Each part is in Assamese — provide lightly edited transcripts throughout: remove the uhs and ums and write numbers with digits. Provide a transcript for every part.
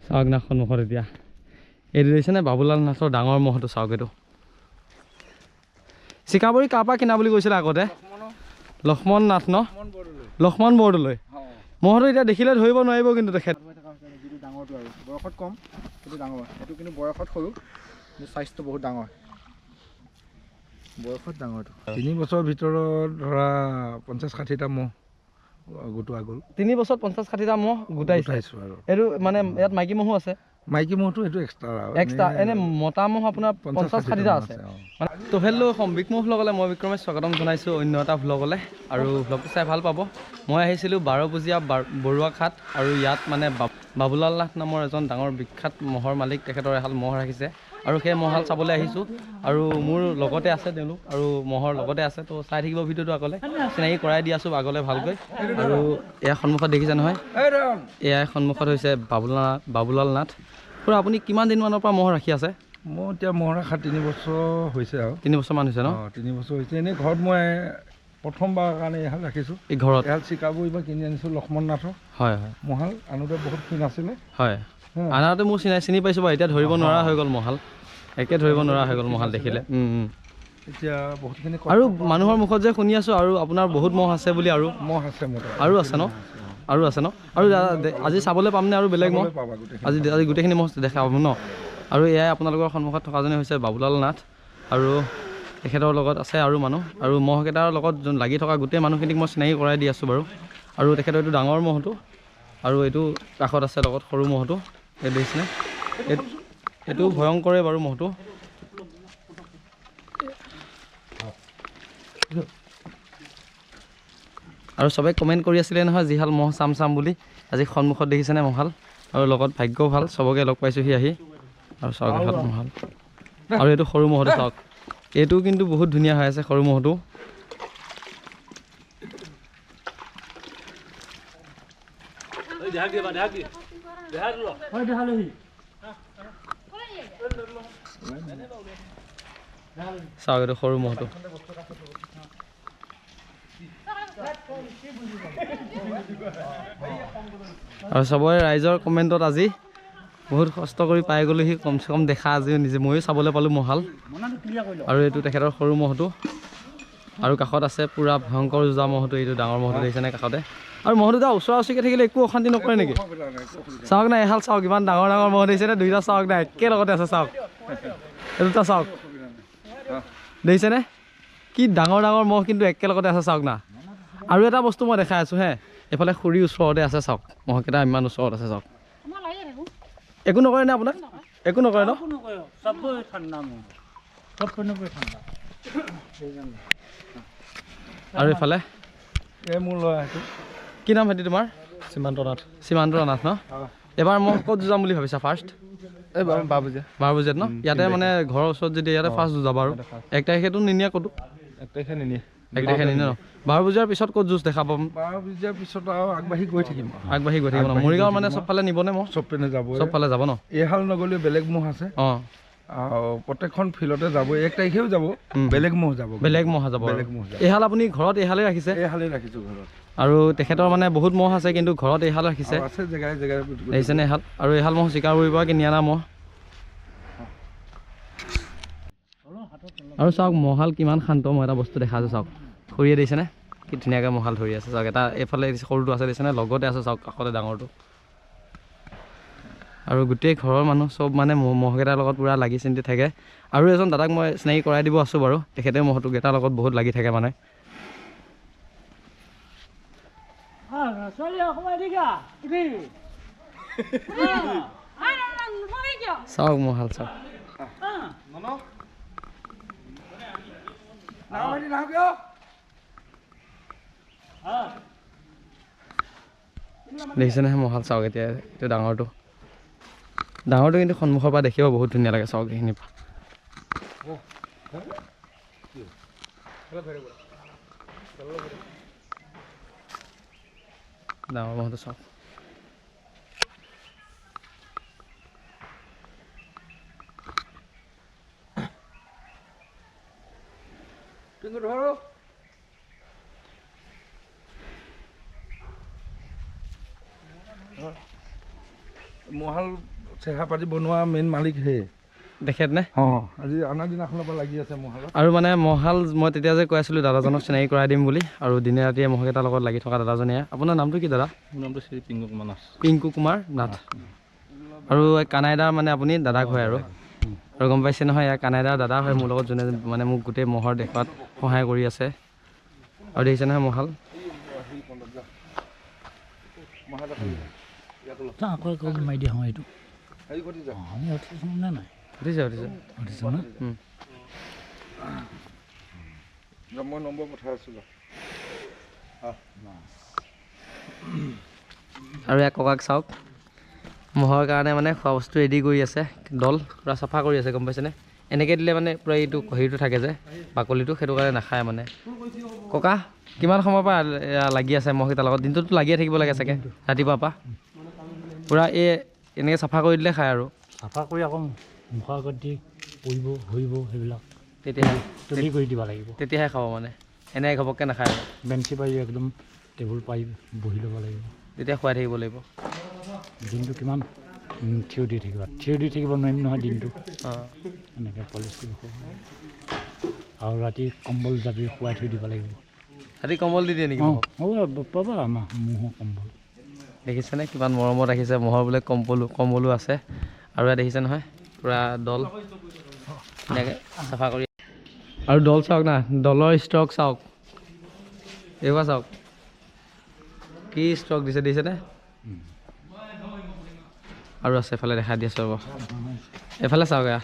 চাওক না সন্মুখত এতিয়া এইটো দেখিছেনে বাবুলাল নাথৰ ডাঙৰ মহটো চাওক এইটো চিকাবৰী কাৰ পৰা কিনা বুলি কৈছিলে আগতে লক্ষ্মণ নাথ ন লক্ষ্মণ বৰদলৈ মহটো এতিয়া দেখিলে ধৰিব নোৱাৰিব কিন্তু তেখেত ডাঙৰটো আৰু বয়সত কম সেইটো ডাঙৰ এইটো কিন্তু বয়সত সৰু চাইজটো বহুত ডাঙৰ বয়সত ডাঙৰটো 3 বছৰৰ ভিতৰত ধৰা 50-60টা মহ গোটোৱা গ'ল 3 বছৰত 50-60টা মহ গোটাইছো আৰু এইটো মানে ইয়াত মাইকী মহো আছে মাইকী মহটো এইটো এক্সট্ৰা এনে মতা মহ আপোনাৰ 50-60টা আছে তো হেল্ল' সম্বিক মহ ভ্লগলৈ মই বিক্ৰমে স্বাগতম জনাইছোঁ অন্য এটা ভ্লগলৈ আৰু ভ্লগটো চাই ভাল পাব মই আহিছিলোঁ 12 বৰুৱা ঘাট আৰু ইয়াত মানে বাবুলাল নাথ নামৰ এজন ডাঙৰ বিখ্যাত মহৰ মালিক তেখেতৰ এহাল মহ ৰাখিছে আৰু সেই মহহাল চাবলৈ আহিছোঁ আৰু মোৰ লগতে আছে তেওঁলোক আৰু মহৰ লগতে আছে তো চাই থাকিব ভিডিঅ'টো আগলৈ চিনাকি কৰাই দি আছোঁ আগলৈ ভালকৈ আৰু এয়া সন্মুখত দেখিছে নহয় এয়া সন্মুখত হৈছে বাবুলাল নাথ খুৰা আপুনি কিমান দিনমানৰ পৰা মহ ৰাখি আছে মই এতিয়া মহ ৰখা 3 বছৰ হৈছে আৰু 3 বছৰমান হৈছে ন 3 বছৰ হৈছে এনেই ঘৰত মই প্ৰথমবাৰ কাৰণে এহাল ৰাখিছোঁ এই ঘৰত এহাল চিকাবৰী পৰা কিনি আনিছোঁ লক্ষ্মণ নাথৰ হয় হয় মহাল আনোতে বহুত ক্ষীণ আছিলে হয় আনাতে মোৰ চিনি পাইছোঁ বাৰু এতিয়া ধৰিব নোৱাৰা হৈ গ'ল মহাল একে ধৰিব নোৱাৰা হৈ গ'ল মহাল দেখিলে এতিয়া বহুতখিনি আৰু মানুহৰ মুখত যে শুনি আছোঁ আৰু আপোনাৰ বহুত মহ আছে বুলি আৰু মহ আছে মোৰ আৰু আছে ন আৰু আজি চাবলৈ পামনে আৰু বেলেগ মহ আজি গোটেইখিনি মহ দেখা পাব ন আৰু এয়াই আপোনালোকৰ সন্মুখত থকাজনে হৈছে বাবুলাল নাথ আৰু তেখেতৰ লগত আছে আৰু মানুহ আৰু মহকেইটাৰ লগত লাগি থকা গোটেই মানুহখিনিক মই চিনাকি কৰাই দি আছোঁ বাৰু আৰু তেখেতৰ এইটো ডাঙৰ মহটো আৰু এইটো কাষত আছে লগত সৰু মহটো এই দেখিছেনে এইটো ভয়ংকৰে বাৰু মহটো আৰু চবে কমেণ্ট কৰি আছিলে নহয় যিহাল মহ চাম বুলি আজি সন্মুখত দেখিছেনে মহাল আৰু লগত ভাগ্যও ভাল চবকে লগ পাইছোঁহি আহি আৰু চাওক এহাল মহাল আৰু এইটো সৰু মহটো চাওক এইটো কিন্তু বহুত ধুনীয়া হৈ আছে সৰু মহটো চাওক এইটো সৰু মহটো আৰু চবৰে ৰাইজৰ কমেণ্টত আজি বহুত কষ্ট কৰি পাই গ'লোহি কমচে কম দেখা আজি নিজে ময়ো চাবলৈ পালোঁ মহাল আৰু এইটো তেখেতৰ সৰু মহটো আৰু কাষত আছে পূৰা ভয়ংকৰ যুঁজা মহটো এইটো ডাঙৰ মহটো দেখিছেনে কাষতে আৰু মহটো এতিয়া ওচৰা ওচৰিকৈ থাকিলে একো অশান্তি নকৰে নেকি চাওক না এহাল চাওক ইমান ডাঙৰ মহ দেখিছেনে দুইটা চাওক না একেলগতে আছে চাওক এই দুটা চাওক দেখিছেনে কি ডাঙৰ মহ কিন্তু একেলগতে আছে চাওক না আৰু এটা বস্তু মই দেখাই আছোঁ হে এইফালে খুৰীৰ ওচৰতে আছে চাওক মহকেইটা ইমান ওচৰত আছে চাওক একো নকৰে নে আপোনাক একো নকৰে ন আৰু এইফালে মোৰ ল'ৰাটো কি নাম হেতি তোমাৰ সীমান্ত নাথ ন এবাৰ মই ক'ত যুঁজাম বুলি ভাবিছা ফাৰ্ষ্ট এই বাৰবুজিয়াত ন ইয়াতে মানে ঘৰৰ ওচৰত যদি ইয়াতে ফাৰ্ষ্ট যুঁজাব আৰু 1 তাৰিখেতো নিনিয়ে ক'তো 1 তাৰিখে নিনিয়ে 1 তাৰিখে নিনিয়ে ন 12 বজাৰ পিছত ক'ত যুঁজ দেখা পাম 12 বজাৰ পিছত আৰু আগবাঢ়ি গৈ থাকিম ন মৰিগাঁও মানে চবফালে নিবনে মই চবপিনে যাব চবফালে যাব ন এইহাল নগ'লেও বেলেগ মহ আছে আৰু প্ৰত্যেকখন ফিল্ডতে যাব 1 তাৰিখেও যাব বেলেগ মহ যাব এইহাল আপুনি ঘৰত এইহালে ৰাখিছে ৰাখিছোঁ ঘৰত আৰু তেখেতৰ মানে বহুত মহ আছে কিন্তু ঘৰত এইহাল ৰাখিছে আছে জেগাই দেখিছেনে এইহাল আৰু এইহাল মহ চিকাবৰীৰ পৰা কিনি অনা মহ আৰু চাওক মহাল কিমান শান্ত মই এটা বস্তু দেখা আছোঁ চাওক খুৰীয়ে দেখিছেনে কি ধুনীয়াকৈ মহাল ধৰি আছে চাওক এটা এইফালে সৰুটো আছে দেখিছেনে লগতে আছে চাওক কাষতে ডাঙৰটো আৰু গোটেই ঘৰৰ মানুহ চব মানে মহকেইটাৰ লগত পূৰা লাগি চিন্তি থাকে আৰু এজন দাদাক মই চিনাকি কৰাই দিব আছোঁ বাৰু তেখেতে মহটোকেইটাৰ লগত বহুত লাগি থাকে মানে চাওক মহাল চাওক দেখিছেনে মহাল চাওক এতিয়া এইটো ডাঙৰটো কিন্তু সন্মুখৰ পৰা দেখিব বহুত ধুনীয়া লাগে চাওক এইখিনি ডাঙৰ মহটো চাওক মহাল চেহা পাতি বনোৱা মেইন মালিক হে তেখেত নে আজি আনা দিনাখনৰ পৰা লাগি আছে মহালত আৰু মানে মহাল মই তেতিয়া যে কৈ আছিলোঁ দাদাজনক চিনাকি কৰাই দিম বুলি আৰু দিনে ৰাতিয়ে মহকেইটাৰ লগত লাগি থকা দাদাজনীয়ে আপোনাৰ নামটো কি দাদা মোৰ নামটো শ্ৰী পিংকু কুমাৰ নাথ পিংকু কুমাৰ নাথ আৰু কানাইদাৰ মানে আপুনি দাদাক হয় আৰু গম পাইছে নহয় ইয়াৰ কানাইদাৰ দাদা হয় মোৰ লগত যোনে মানে মোক গোটেই মহৰ দেখুৱাত সহায় কৰি আছে আৰু দেখিছে নহয় মহাল উঠিছে মই নম্বৰ পঠাই আছিলোঁ আৰু ইয়াক ককাক চাওক মহৰ কাৰণে মানে খোৱা বস্তু ৰেডি কৰি আছে দল পূৰা চাফা কৰি আছে গম পাইছেনে এনেকৈ দিলে মানে পূৰা এইটো হেৰিটো থাকে যে বাকলিটো সেইটো কাৰণে নাখায় মানে ককা কিমান সময়ৰ পৰা লাগি আছে মহকেইটাৰ লগত দিনটোতো লাগিয়ে থাকিব লাগে চাগে ৰাতিপুৱাৰ পৰা পূৰা এনেকৈ চাফা কৰি দিলে খায় আৰু চাফা কৰি আকৌ মুখৰ আগত দি পৰিব হৰিব সেইবিলাক তেতিয়াহে তুলি কৰি দিব লাগিব তেতিয়াহে খাব মানে এনেই ঘপককৈ নাখায় আৰু বেঞ্চি পাৰি একদম টেবুল পাৰি বহি ল'ব লাগিব তেতিয়া খুৱাই থাকিব লাগিব দিনটো কিমান থিয় দি থাকিব নোৱাৰিম নহয় দিনটো অঁ এনেকৈ পলিচ কৰিব আৰু ৰাতি কম্বল জাপি শুৱাই থৈ দিব লাগিব ৰাতি কম্বল দি দিয়ে নেকি হ'ব পাবা আমাৰ মহৰ কম্বল দেখিছেনে কিমান মৰমত ৰাখিছে মহৰ বোলে কম্বলো আছে আৰু ইয়াত দেখিছে নহয় পূৰা দল এনেকৈ চাফা কৰি আৰু দল চাওক না দলৰ ষ্ট্ৰক চাওক এইবাৰ চাওক কি ষ্ট্ৰক দিছেনে আৰু আছে এফালে দেখাই দি আছোঁ ৰ'ব এফালে চাওক এয়া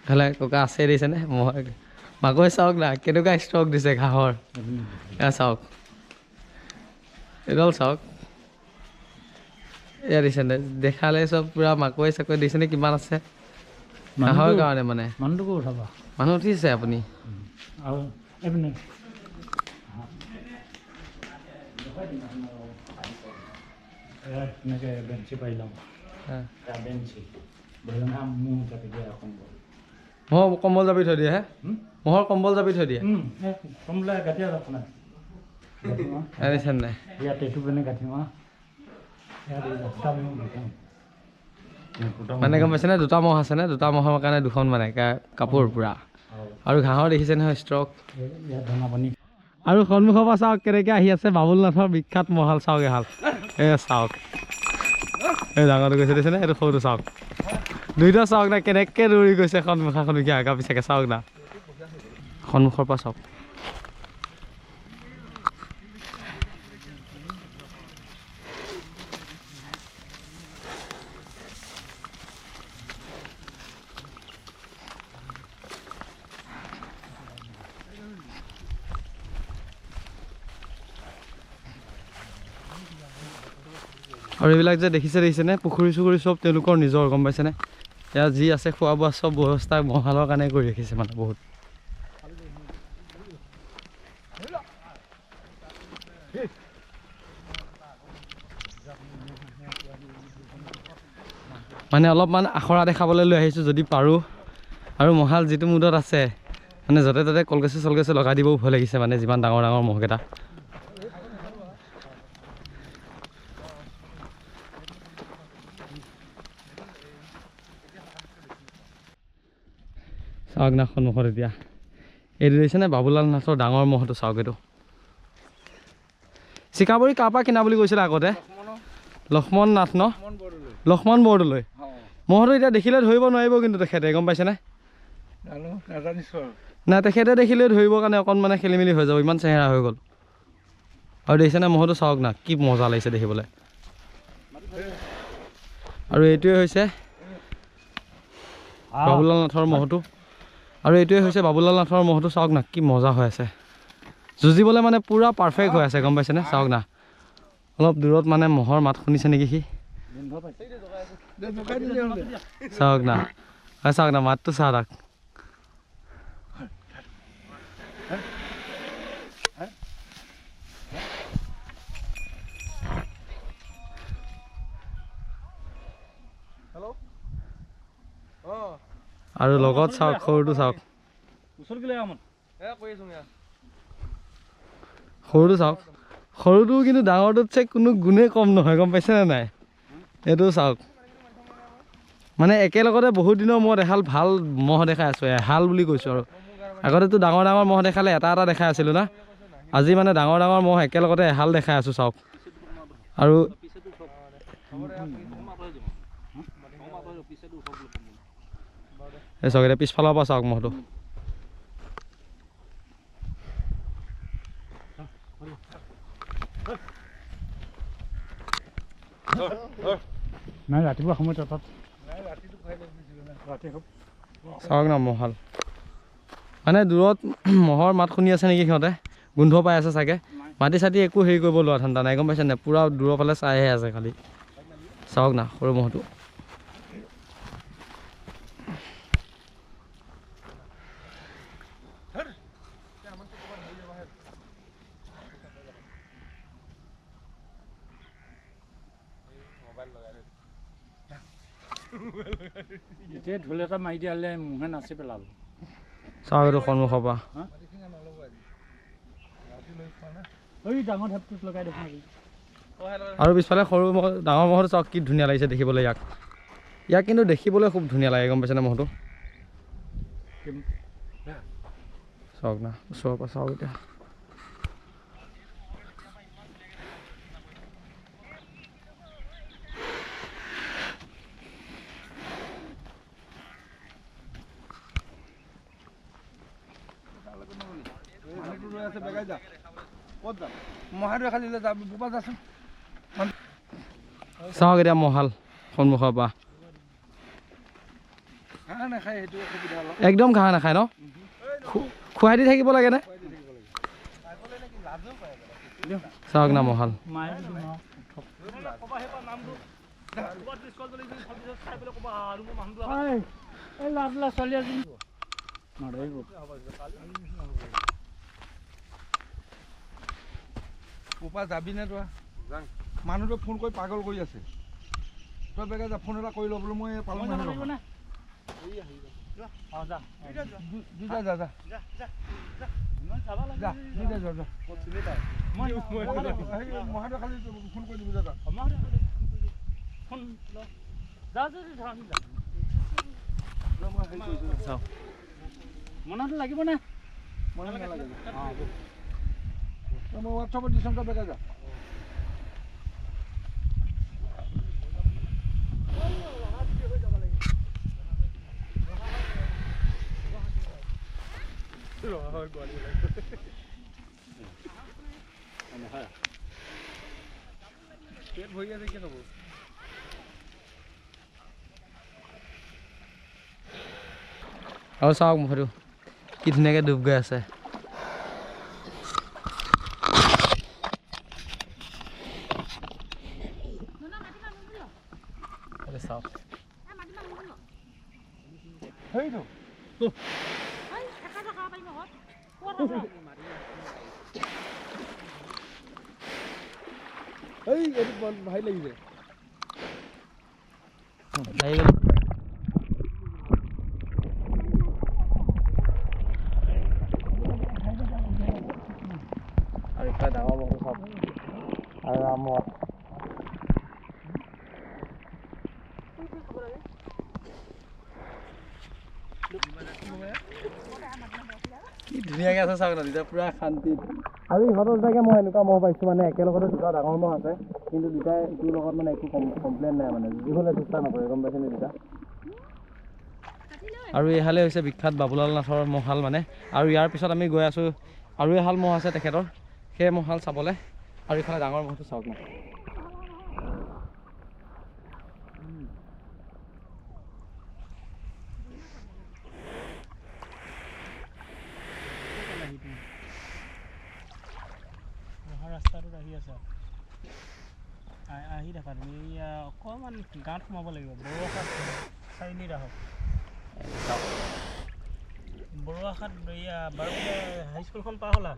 এফালে ককা আছে দিছেনে মহৰ মাকৈ চাওক না কেনেকুৱা ষ্ট্ৰক দিছে ঘাঁহৰ এয়া চাওক এইডাল চাওক এয়া দিছেনে দেখালে চব পূৰা মাকৈ চাকৈ দিছেনে কিমান আছে ঘাঁহৰ কাৰণে মানে মানুহটোকো উঠাবা মানুহ উঠিছে আপুনি আৰু এইপিনে এনেকৈ বেঞ্চি পাৰি লওঁ বেঞ্চি মহ জাপি দিয়ে মহৰ কম্বল জাপি থৈ দিয়ে হে মহৰ কম্বল জাপি থৈ দিয়ে কমলা গাঁঠিয়া ৰাখ নাই দিছে নাই ইয়াত এইটো পিনে গাঁঠি মাৰ মানে গম পাইছেনে দুটা মহ আছেনে দুটা মহৰ কাৰণে দুখন মানে কাপোৰ পূৰা আৰু ঘাঁহৰ দেখিছে নহয় ষ্ট্ৰক ইয়াত দানা পানী আৰু সন্মুখৰ পৰা চাওক কেনেকৈ আহি আছে বাবুল নাথৰ বিখ্যাত মহাল চাওক এহাল এই চাওক এই ডাঙৰটো গৈছে দেখিছেনে এইটো সৰুটো চাওক দুইটা চাওক না কেনেকৈ দৌৰি গৈছে সন্মুখীয়া আগা পিছাকৈ চাওক না সন্মুখৰ পৰা চাওক আৰু এইবিলাক যে দেখিছেনে পুখুৰী চুখুৰী চব তেওঁলোকৰ নিজৰ গম পাইছেনে ইয়াত যি আছে খোৱা বোৱা চব ব্যৱস্থা মহালৰ কাৰণে কৰি ৰাখিছে মানে বহুত মানে অলপমান আখৰা দেখাবলৈ লৈ আহিছোঁ যদি পাৰোঁ আৰু মহাল যিটো মুডত আছে মানে য'তে ত'তে কলগেছে চলগেছে লগাই দিবও ভয় লাগিছে মানে যিমান ডাঙৰ ডাঙৰ মহকেইটা চাওক না সন্মুখত এতিয়া এইটো দেখিছেনে বাবুলাল নাথৰ ডাঙৰ মহটো চাওক এইটো চিকাবৰী কাৰ পৰা কিনা বুলি কৈছিলে আগতে লক্ষ্মণ নাথ ন লক্ষ্মণ বৰদলৈ মহটো এতিয়া দেখিলে ধৰিব নোৱাৰিব কিন্তু তেখেতে গম পাইছেনে নাই তেখেতে দেখিলে ধৰিবৰ কাৰণে অকণ মানে খেলি মেলি হৈ যাব ইমান চেহেৰা হৈ গ'ল আৰু দেখিছেনে মহটো চাওক না কি মজা লাগিছে দেখিবলৈ আৰু এইটোৱে হৈছে বাবুলাল নাথৰ মহটো আৰু এইটোৱে হৈছে বাবুলাল নাথৰ মহটো চাওক না কি মজা হৈ আছে যুঁজিবলৈ মানে পূৰা পাৰফেক্ট হৈ আছে গম পাইছেনে চাওক না অলপ দূৰত মানে মহৰ মাত শুনিছে নেকি সি চাওক না মাতটো চাওক আৰু লগত চাওক সৰুটো চাওক সৰুটো চাওক সৰুটো কিন্তু ডাঙৰটোত চাই কোনো গুণেই কম নহয় গম পাইছেনে নাই এইটো চাওক মানে একেলগতে বহুত দিনৰ মূৰত এহাল ভাল মহ দেখাই আছোঁ এহাল বুলি কৈছোঁ আৰু আগতেতো ডাঙৰ ডাঙৰ মহ দেখালে এটা এটা দেখাই আছিলোঁ না আজি মানে ডাঙৰ ডাঙৰ মহ একেলগতে এহাল দেখাই আছোঁ চাওক আৰু এই চাওক এতিয়া পিছফালৰ পৰা চাওক মহটো নাই ৰাতিপুৱা সময়ত তাত চাওক না মহাল মানে দূৰত মহৰ মাত শুনি আছে নেকি সিহঁতে গোন্ধ পাই আছে চাগে মাটি চাটি একো হেৰি কৰিব লোৱা ঠাণ্ডা নাই গম পাইছে নাই পূৰা দূৰৰ ফালে চাইহে আছে খালি চাওক না সৰু মহটো এতিয়া ঢোল এটা মাৰি দিয়া হ'লে মুহে নাচি পেলাব চাওক এইটো সন্মুখৰ পৰা ডাঙৰ ঢেপটোত লগাই দেখোন আৰু পিছফালে সৰু মহ ডাঙৰ মহটো চাওক কি ধুনীয়া লাগিছে দেখিবলৈ ইয়াক কিন্তু দেখিবলৈ খুব ধুনীয়া লাগে গম পাইছেনে মহটো চাওক না ওচৰৰ পৰা চাওক এতিয়া চাওক এতিয়া মহাল সন্মুখৰ পৰা একদম ঘাঁহ নাখায় ন খুৱাই দি থাকিব লাগে নে চাওক না মহাল উপা যাবি নে তই মানুহটো ফোন কৰি পাগল কৰি আছে তই বেগে যা ফোন এটা কৰি ল বোলো মই পালন যা ফোন কৰি দিবি মনটো লাগিব নে মই হোৱাটছআপত দিছোঁ তই বেগে যা পেট ভৰি আছে কি হ'ব আৰু চাওক মুখটো কি ধুনীয়াকৈ ডুব গৈ আছে চাওক ভাই লাগিছে আৰু এটা ডাঙৰ মহ চাওক আৰু আমত কি ধুনীয়াকৈ আছে চাওক না তেতিয়া পুৰা শান্তিত আৰু ইহঁতৰ দুটাকে মই এনেকুৱা মহ পাইছোঁ মানে একেলগতে দুটা ডাঙৰ মহ আছে কিন্তু দুটাই ইটোৰ লগত মানে একো কমপ্লেইন নাই মানে যি হ'লে চেষ্টা নকৰে গম পাইছেনে দুটা আৰু এইহালে হৈছে বিখ্যাত বাবুলাল নাথৰ মহাল মানে আৰু ইয়াৰ পিছত আমি গৈ আছোঁ আৰু এহাল মহ আছে তেখেতৰ সেই মহাল চাবলৈ আৰু ইফালে ডাঙৰ মহটো চাওক না ৰাস্তাটোত আহি আছে আহি থাকা তুমি অকণমান গাঁৱত সোমাব লাগিব বৰুৱাখাট চাৰিআলিত আহক বৰুৱাখাট বাৰবজীয়া হাইস্কুলখন পাৰ হ'লা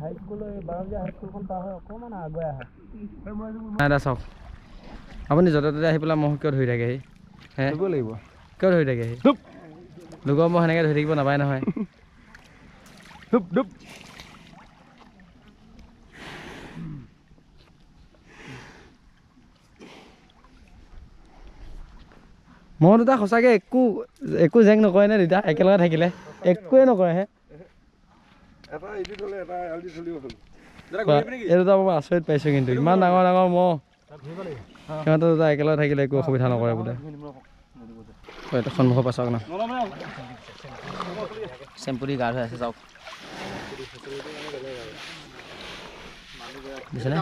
হাইস্কুল বাৰবজীয়া হাইস্কুলখন পাৰ হৈ অকণমান আগুৱাই আহা নাই দা চাওক আপুনি য'তে ত'তে আহি পেলাই মহ কিয় ধৰি থাকেহি হে লাগিব কিয় ধৰি থাকেহি লোকৰ মহ সেনেকৈ ধৰি থাকিব নাপায় নহয় মহ দুটা সঁচাকৈ একো জেং নকৰে নে দুটা একেলগে থাকিলে একোৱে নকৰে হে এই দুটা মই আচৰিত পাইছোঁ কিন্তু ইমান ডাঙৰ ডাঙৰ মহ সিহঁতে দুটা একেলগে থাকিলে একো অসুবিধা নকৰে বোলে সন্মুখৰ পৰা চাওক না চেম্পু দি গা ধুই আছে চাওক দিছেনে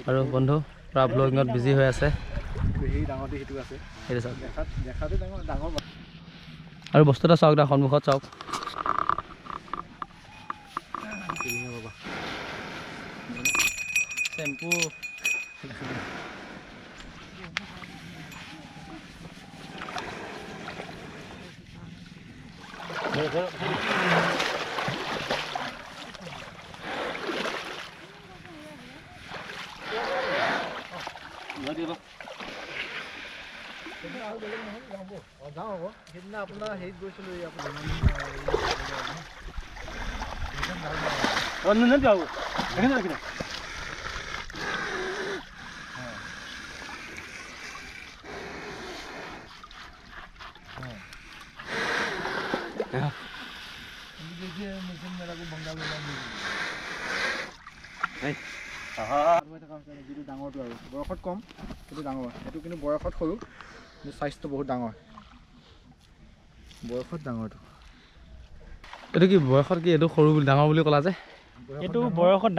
আৰু বন্ধু পুৰা ব্লগিঙত বিজি হৈ আছে আৰু বস্তু এটা চাওক তাৰ সন্মুখত চাওক চেম্পু বয়সত কম কিন্তু ডাঙৰ সেইটো কিন্তু বয়সত সৰু কিন্তু চাইজটো বহুত ডাঙৰ বয়সত ডাঙৰটো এইটো কি বয়সত কি এইটো সৰু ডাঙৰ বুলি ক'লা যে এইটো বয়সত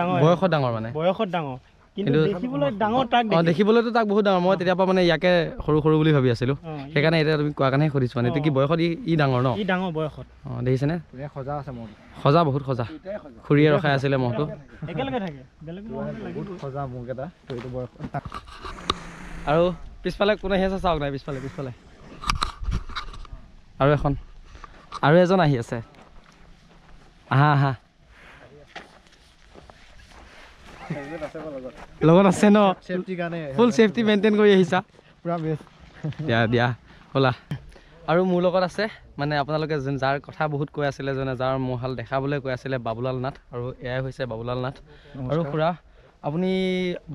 ডাঙৰ মানে বয়সত ডাঙৰ কিন্তু দেখিবলৈ ডাঙৰ তাক দেখিবলৈতো তাক বহুত ডাঙৰ মই তেতিয়াৰ পৰা মানে ইয়াকে সৰু সৰু বুলি ভাবি আছিলোঁ সেইকাৰণে এতিয়া তুমি কোৱাৰ কাৰণেহে সুধিছোঁ মানে এইটো কি বয়সত ই ডাঙৰ ন ই ডাঙৰ বয়সত দেখিছেনে সজা আছে মহ সজা বহুত সজা খুৰীয়ে ৰখাই আছিলে মহটো একেলগে থাকে বেলেগ সজা মহকেইটা সেইটো বয়সত আৰু পিছফালে কোনে আহি আছে চাওক নাই পিছফালে আৰু এখন আৰু এজন আহি আছে আহা লগত আছে ন ফুল ছেফটি মেইনটেইন কৰি আহিছা পুৰা বেষ্ট দিয়া হ'লা আৰু মোৰ লগত আছে মানে আপোনালোকে যাৰ কথা বহুত কৈ আছিলে যাৰ মহাল দেখাবলৈ কৈ আছিলে বাবুলাল নাথ আৰু এয়াই হৈছে বাবুলাল নাথ আৰু খুৰা আপুনি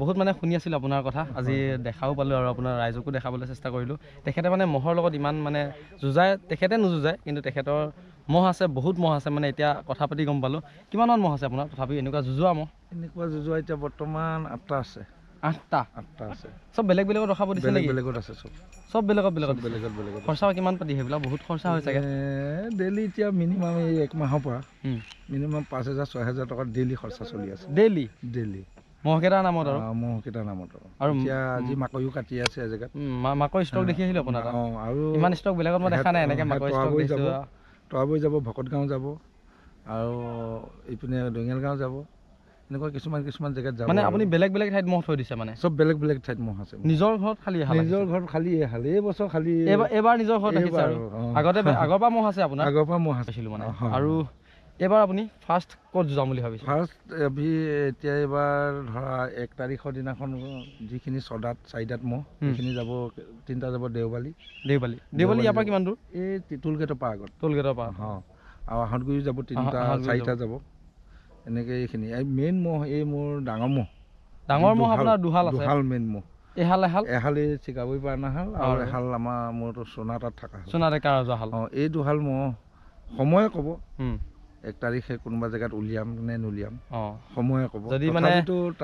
বহুত মানে শুনি আছিলোঁ আপোনাৰ কথা আজি দেখাও পালোঁ আৰু আপোনাৰ ৰাইজকো দেখাবলৈ চেষ্টা কৰিলোঁ তেখেতে মানে মহৰ লগত ইমান মানে যুঁজায় তেখেতে নুযুঁজায় কিন্তু তেখেতৰ মহ আছে বহুত মহ আছে মানে এতিয়া কথা পাতি গম পালোঁ কিমানমান মহ আছে আপোনাৰ তথাপি এনেকুৱা যুঁজোৱা মহ এতিয়া বৰ্তমান 8টা আছে 8টা আছে চব বেলেগ ৰখাব দিছে নেকি বেলেগত আছে চব বেলেগত খৰচা কিমান পাতি সেইবিলাক বহুত খৰচা হৈ চাগে ডেইলি এতিয়া মিনিমাম এই 1 মাহৰ পৰা মিনিমাম 5,000-6,000 টকা ডেইলি খৰচা চলি আছে ডেইলি মহকেইটাৰ নামত মহকেইটাৰ নামত আৰু এতিয়া আজি মাকৈও কাটি আছে এজেগাত মাকৈ ষ্টক দেখি আহিলোঁ আপোনাৰ আৰু ইমান ষ্টক বেলেগত মই দেখা নাই এনেকৈ মাকৈ ষ্টক দেখিছোঁ তৰাবৈ যাব ভকতগাঁও যাব আৰু এইপিনে দঙেল গাঁও যাব এনেকুৱা কিছুমান জেগাত যাব মানে আপুনি বেলেগ ঠাইত মহ থৈ দিছে মানে চব বেলেগ ঠাইত মহ আছে নিজৰ ঘৰত খালি এই বছৰ খালি এবাৰ নিজৰ ঘৰত ৰাখিছে আৰু আগৰ পৰা মহ আছে আপোনাৰ আগৰ পৰা মহ আছে মানে আৰু এইবাৰ আপুনি ফাৰ্ষ্ট ক'ত যাম বুলি ভাবিছে এতিয়া এইবাৰ ধৰা 1 তাৰিখৰ দিনাখন যিখিনি 4ডাত মহ সেইখিনি যাব 3টা যাব দেওবালী ইয়াৰ পৰা কিমান দূৰ এই টোল গেটৰ পৰা আগত টোল গেটৰ পৰা আৰু আহঁতগুৰি যাব 3টা-4টা যাব এনেকৈ এইখিনি মেইন মহ এই মোৰ ডাঙৰ মহ আপোনাৰ দুহাল মেইন মহ এহাল এই চিকাবৈ পৰা নাহাল আৰু এহাল মোৰতো সোণাতাত থকা এই দুহাল মহ সময়ে ক'ব 1 তাৰিখে কোনোবা জেগাত উলিয়াম নে নুলিয়াম সময়ে ক'ব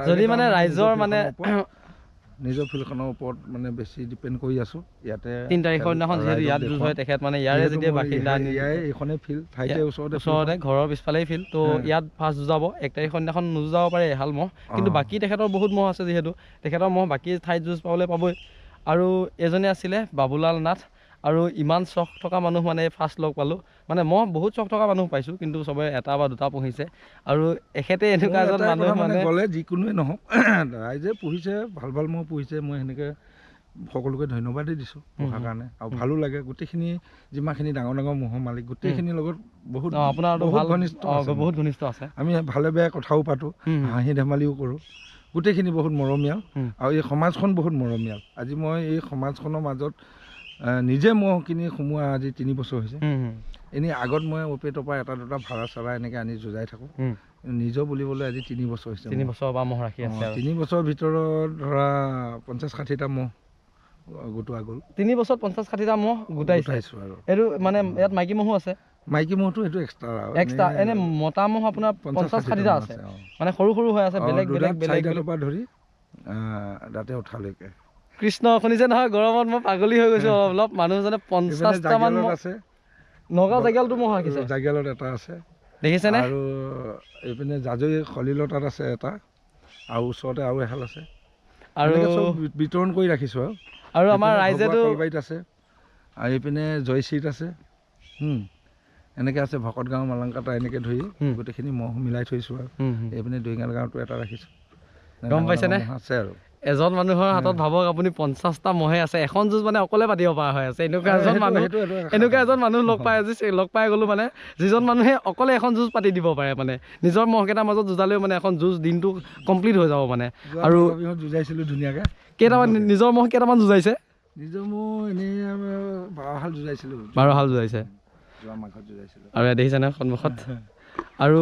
যদি মানে ৰাইজৰ মানে নিজৰ ফিল্ডখনৰ ওপৰত মানে বেছি ডিপেণ্ড কৰি আছোঁ ইয়াতে 3 তাৰিখৰ দিনাখন যিহেতু ইয়াত যুঁজ হয় তেখেত মানে ইয়াৰে যেতিয়া বাসিন্দা এইখনেই ফিল্ড ঠাইতে ওচৰতে ঘৰৰ পিছফালেই ফিল্ড তো ইয়াত ফাৰ্ষ্ট যুঁজাব 1 তাৰিখৰ দিনাখন নুযুঁজাব পাৰে এহাল মহ কিন্তু বাকী তেখেতৰ বহুত মহ আছে যিহেতু তেখেতৰ মহ বাকী ঠাইত যুঁজ পাবলৈ পাবই আৰু এজনে আছিলে বাবুলাল নাথ আৰু ইমান চখ থকা মানুহ মানে ফাৰ্ষ্ট লগ পালোঁ মানে মই বহুত চখ থকা মানুহ পাইছোঁ কিন্তু চবে 1টা বা 2টা পুহিছে আৰু এখেতে এনেকুৱা এজন মানুহ মানে গ'লে যিকোনোৱে নহওক ৰাইজে পুহিছে ভাল মহ পুহিছে মই সেনেকৈ সকলোকে ধন্যবাদেই দিছোঁ পোহাৰ কাৰণে আৰু ভালো লাগে গোটেইখিনি যিমানখিনি ডাঙৰ মহৰ মালিক গোটেইখিনিৰ লগত বহুত ঘনিষ্ঠ আছে আমি ভালে বেয়া কথাও পাতোঁ হাঁহি ধেমালিও কৰোঁ গোটেইখিনি বহুত মৰমীয়াল আৰু এই সমাজখন বহুত মৰমীয়াল আজি মই এই সমাজখনৰ মাজত নিজে মহ কিনি সোমোৱা আজি 3 বছৰ হৈছে এনেই আগত মই অপেটৰ পৰা 1টা-2টা ভাড়া চাৰা এনেকৈ আনি যুঁজাই থাকোঁ নিজৰ বুলিবলৈ আজি 3 বছৰ হৈছে 3 বছৰ পৰা মহ ৰাখি আছে 3 বছৰৰ ভিতৰত ধৰা 50-60টা মহ গোটোৱা গ'ল 3 বছৰত 50-60টা মহ গোটাইছোঁ আৰু এইটো মানে ইয়াত মাইকী মহো আছে মাইকী মহটো সেইটো এক্সট্ৰা এনে মতা মহ আপোনাৰ 50-60টা আছে মানে সৰু সৰু হৈ আছে বেলেগ পৰা ধৰি দাঁতে উঠালৈকে কৃষ্ণ শুনিছে নহয় গৰমত মই পাগলী হৈ গৈছোঁ অলপ মানুহজনে 50টা মান আছে নগাঁও জাগিয়ালটো মহ ৰাখিছে জাগিয়ালত এটা আছে দেখিছেনে আৰু এইপিনে জাজৈ খলিলতাত আছে এটা আৰু ওচৰতে আৰু এহাল আছে আৰু বিতৰণ কৰি ৰাখিছোঁ আৰু আমাৰ ৰাইজেতো কলবাৰীত আছে আৰু এইপিনে জয়শ্ৰীত আছে এনেকৈ আছে ভকত গাঁও মালাংকাটা এনেকৈ ধৰি গোটেইখিনি মহ মিলাই থৈছোঁ আৰু এইপিনে দৈঙাল গাঁৱতো এটা ৰাখিছোঁ গম পাইছেনে আছে আৰু এজন মানুহৰ হাতত ভাবক আপুনি 50টা মহে আছে এখন যুঁজ মানে অকলে পাতিব পৰা হৈ আছে এনেকুৱা এজন মানুহ লগ পাই গ'লো মানে যিজন মানুহে অকলে এখন যুঁজ পাতি দিব পাৰে মানে নিজৰ মহকেইটাৰ মাজত যুঁজালেও মানে এখন যুঁজ দিনটো কমপ্লিট হৈ যাব মানে আৰু যুঁজাইছিলোঁ ধুনীয়াকৈ কেইটামান নিজৰ মহ কেইটামান যুঁজাইছে নিজৰ মহ এনেই 12হাল যুঁজাইছিলোঁ 12হাল যুঁজাইছে যোৱা মাঘত যুঁজাইছিলোঁ আৰু দেখিছেনে সন্মুখত আৰু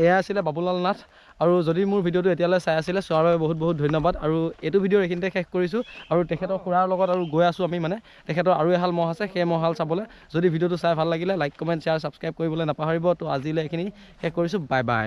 এয়া আছিলে বাবুলাল নাথ আৰু যদি মোৰ ভিডিঅ'টো এতিয়ালৈ চাই আছিলে চোৱাৰ বাবে বহুত বহুত ধন্যবাদ আৰু এইটো ভিডিঅ' এইখিনিতে শেষ কৰিছোঁ আৰু তেখেতৰ খুৰাৰ লগত আৰু গৈ আছোঁ আমি মানে তেখেতৰ আৰু এহাল মহ আছে সেই মহহাল চাবলৈ যদি ভিডিঅ'টো চাই ভাল লাগিলে লাইক কমেণ্ট শ্বেয়াৰ ছাবস্ক্ৰাইব কৰিবলৈ নাপাহৰিব তো আজিলৈ এইখিনি শেষ কৰিছোঁ বাই বাই